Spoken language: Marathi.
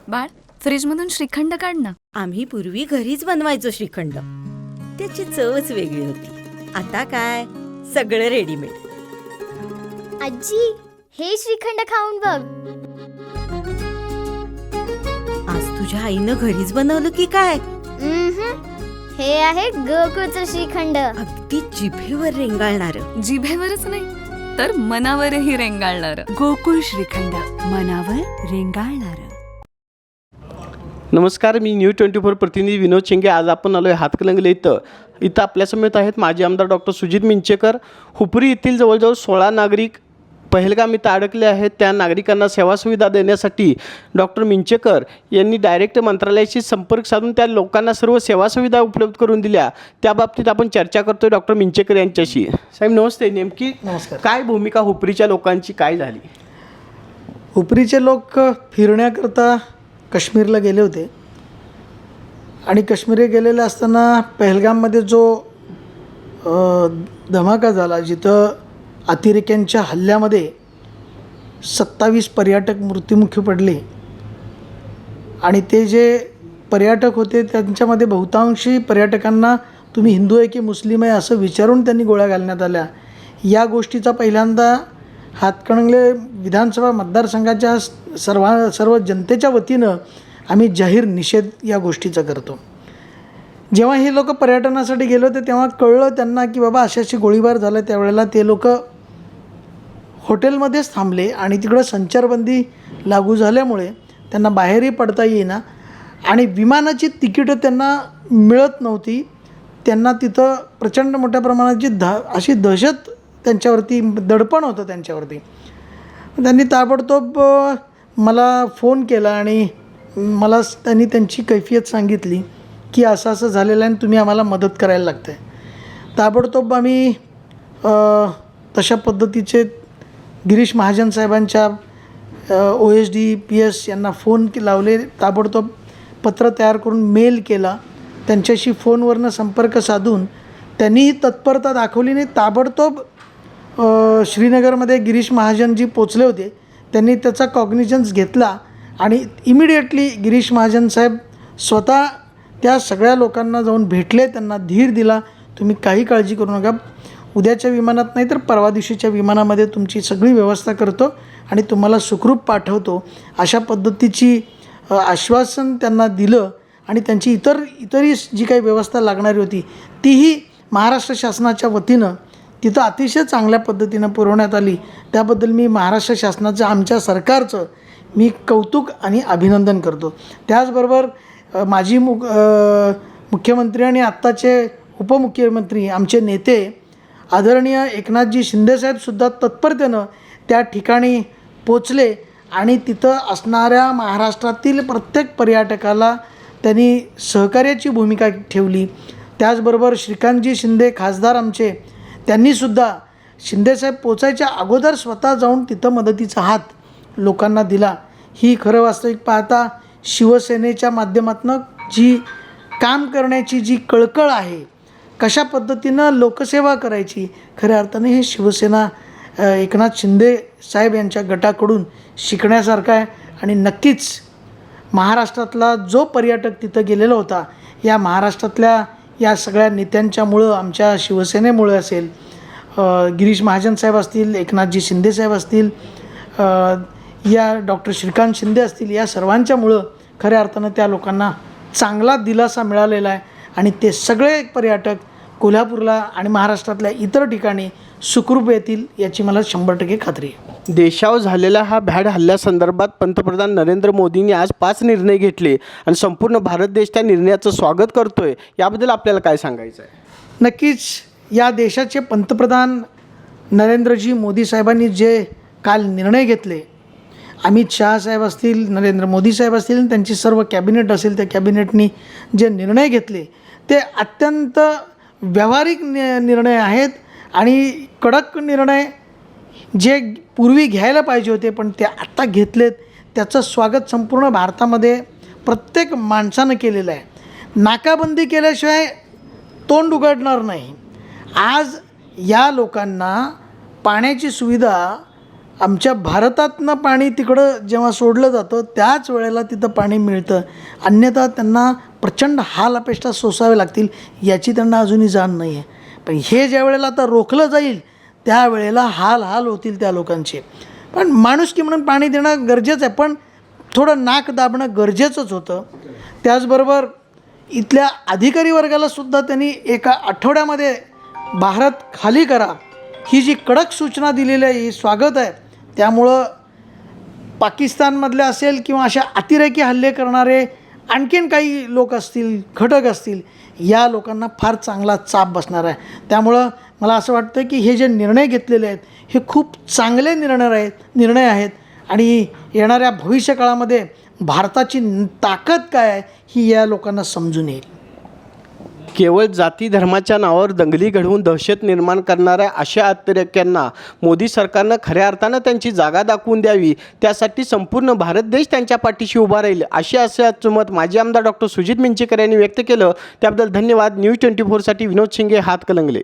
बाळ, फ्रीजमधून श्रीखंड काढ ना. आम्ही पूर्वी घरीच बनवायचो श्रीखंड. त्याची चवच वेगळी होती. आता काय सगळं रेडीमेड. आजी, हे श्रीखंड खाऊन बघ. आज तुझ्या आईनं घरीच बनवलं की काय? हे आहे गोकुळचं श्रीखंड. अगदी जिभेवर रेंगाळणार. जिभेवरच नाही तर मनावरही रेंगाळणार. गोकुळ श्रीखंड, मनावर रेंगाळणार. नमस्कार, मी न्यू 24 प्रतिनिधी विनोद शिंगे. आज आपण आलो आहे हातकणंगले इथं आपल्यासमोर आहेत माजी आमदार डॉक्टर सुजित मिंचेकर. हुपरी येथील जवळजवळ 16 नागरिक पहलगाम इथं अडकले आहेत. त्या नागरिकांना सेवासुविधा देण्यासाठी डॉक्टर मिंचेकर यांनी डायरेक्ट मंत्रालयाशी संपर्क साधून त्या लोकांना सर्व सेवासुविधा उपलब्ध करून दिल्या. त्याबाबतीत आपण चर्चा करतोय डॉक्टर मिंचेकर यांच्याशी. साहेब नमस्ते. नेमकी काय भूमिका हुपरीच्या लोकांची काय झाली? हुपरीचे लोक फिरण्याकरता काश्मीरला गेले होते आणि काश्मीर गेलेले असताना पहलगाममध्ये जो धमाका झाला, जिथं अतिरेक्यांच्या हल्ल्यामध्ये 27 पर्यटक मृत्युमुखी पडले आणि ते जे पर्यटक होते त्यांच्यामध्ये बहुतांशी पर्यटकांना तुम्ही हिंदू आहे की मुस्लिम आहे असं विचारून त्यांनी गोळ्या घालण्यात आल्या. या गोष्टीचा पहिल्यांदा हातकणंगले विधानसभा मतदारसंघाच्या सर्व जनतेच्या वतीनं आम्ही जाहीर निषेध या गोष्टीचा करतो. जेव्हा हे लोक पर्यटनासाठी गेले होते तेव्हा कळलं त्यांना की बाबा अशी गोळीबार झाला. त्यावेळेला ते लोक हॉटेलमध्येच थांबले आणि तिकडं संचारबंदी लागू झाल्यामुळे त्यांना बाहेरही पडता येईना आणि विमानाची तिकीटं त्यांना मिळत नव्हती. त्यांना तिथं प्रचंड मोठ्या प्रमाणाची अशी दहशत त्यांच्यावरती, दडपण होतं त्यांच्यावरती. त्यांनी ताबडतोब मला फोन केला आणि मला त्यांनी त्यांची कैफियत सांगितली की असं असं झालेलं आहे आणि तुम्ही आम्हाला मदत करायला लागते. ताबडतोब आम्ही तशा पद्धतीचे गिरीश महाजन साहेबांच्या OSDPS यांना फोन लावले. ताबडतोब पत्र तयार करून मेल केला. त्यांच्याशी फोनवरनं संपर्क साधून त्यांनीही तत्परता दाखवली नाही. ताबडतोब श्रीनगरमध्ये गिरीश महाजनजी पोचले होते. त्यांनी त्याचा कॉग्निजन्स घेतला आणि इमिडिएटली गिरीश महाजन साहेब स्वतः त्या सगळ्या लोकांना जाऊन भेटले, त्यांना धीर दिला. तुम्ही काही काळजी करू नका, उद्याच्या विमानात नाही तर परवा दिवशीच्या विमानामध्ये तुमची सगळी व्यवस्था करतो आणि तुम्हाला सुखरूप पाठवतो, अशा पद्धतीची आश्वासन त्यांना दिलं. आणि त्यांची इतरही जी काही व्यवस्था लागणारी होती तीही महाराष्ट्र शासनाच्या वतीनं तिथं अतिशय चांगल्या पद्धतीनं पुरवण्यात आली. त्याबद्दल मी महाराष्ट्र शासनाचं, आमच्या सरकारचं मी कौतुक आणि अभिनंदन करतो. त्याचबरोबर माजी मुख्यमंत्री आणि आत्ताचे उपमुख्यमंत्री आमचे नेते आदरणीय एकनाथजी शिंदेसाहेबसुद्धा तत्परतेनं त्या ठिकाणी पोचले आणि तिथं असणाऱ्या महाराष्ट्रातील प्रत्येक पर्यटकाला त्यांनी सहकार्याची भूमिका ठेवली. त्याचबरोबर श्रीकांतजी शिंदे खासदार आमचे, त्यांनीसुद्धा शिंदेसाहेब पोचायच्या अगोदर स्वतः जाऊन तिथं मदतीचा हात लोकांना दिला. ही खरं वास्तविक पाहता शिवसेनेच्या माध्यमातून जी काम करण्याची जी कळकळ आहे, कशा पद्धतीनं लोकसेवा करायची, खऱ्या अर्थाने हे शिवसेना एकनाथ शिंदे साहेब यांच्या गटाकडून शिकण्यासारखं आहे. आणि नक्कीच महाराष्ट्रातला जो पर्यटक तिथं गेलेला होता, या महाराष्ट्रातल्या या सगळ्या नेत्यांच्यामुळं, आमच्या शिवसेनेमुळे असेल, गिरीश महाजन साहेब असतील, एकनाथजी शिंदे साहेब असतील, या डॉक्टर श्रीकांत शिंदे असतील, या सर्वांच्यामुळं खऱ्या अर्थानं त्या लोकांना चांगला दिलासा मिळालेला आहे. आणि ते सगळे पर्यटक कोल्हापूरला आणि महाराष्ट्रातल्या इतर ठिकाणी सुखरूप येतील याची मला 100% खात्री आहे. देशावर झालेल्या हा भ्याड हल्ल्यासंदर्भात पंतप्रधान नरेंद्र मोदींनी आज 5 निर्णय घेतले आणि संपूर्ण भारत देश त्या निर्णयाचं स्वागत करतोय. याबद्दल आपल्याला काय सांगायचं आहे? नक्कीच या देशाचे पंतप्रधान नरेंद्रजी मोदी साहेबांनी जे काल निर्णय घेतले, अमित शहा साहेब असतील, नरेंद्र मोदी साहेब असतील, त्यांची सर्व कॅबिनेट असेल, त्या कॅबिनेटनी जे निर्णय घेतले ते अत्यंत व्यावहारिक निर्णय आहेत आणि कडक निर्णय जे पूर्वी घ्यायला पाहिजे होते पण ते आत्ता घेतलेत. त्याचं स्वागत संपूर्ण भारतामध्ये प्रत्येक माणसानं केलेलं आहे. नाकाबंदी केल्याशिवाय तोंड उघडणार नाही. आज या लोकांना पाण्याची सुविधा आमच्या भारतातनं पाणी तिकडं जेव्हा सोडलं जातं त्याच वेळेला तिथं पाणी मिळतं, अन्यथा त्यांना प्रचंड हाल अपेष्टा सोसावे लागतील याची त्यांना अजूनही जाण नाही आहे. पण हे ज्या वेळेला आता रोखलं जाईल त्यावेळेला हाल होतील त्या लोकांचे. पण माणुसकी म्हणून पाणी देणं गरजेचं आहे, पण थोडं नाक दाबणं गरजेचंच होतं. त्याचबरोबर इथल्या अधिकारी वर्गालासुद्धा त्यांनी एका आठवड्यामध्ये भारत खाली करा ही जी कडक सूचना दिलेली आहे ही स्वागत आहे. त्यामुळं पाकिस्तानमधले असेल किंवा अशा अतिरेकी हल्ले करणारे आणखीन काही लोक असतील, घटक असतील, या लोकांना फार चांगला चाप बसणार आहे. त्यामुळं मला असं वाटतं की हे जे निर्णय घेतलेले आहेत हे खूप चांगले निर्णय आहेत आणि येणाऱ्या भविष्यकाळामध्ये भारताची ताकद काय आहे ही या लोकांना समजून येईल. केवळ जाती धर्माच्या नावावर दंगली घडवून दहशत निर्माण करणाऱ्या अशा अतिरेक्यांना मोदी सरकारनं खऱ्या अर्थानं त्यांची जागा दाखवून द्यावी. त्यासाठी संपूर्ण भारत देश त्यांच्या पाठीशी उभा राहील असे मत माजी आमदार डॉक्टर सुजित मिंचेकर यांनी व्यक्त केलं. त्याबद्दल धन्यवाद. न्यूज 24साठी विनोद शिंगे, हातकणंगले.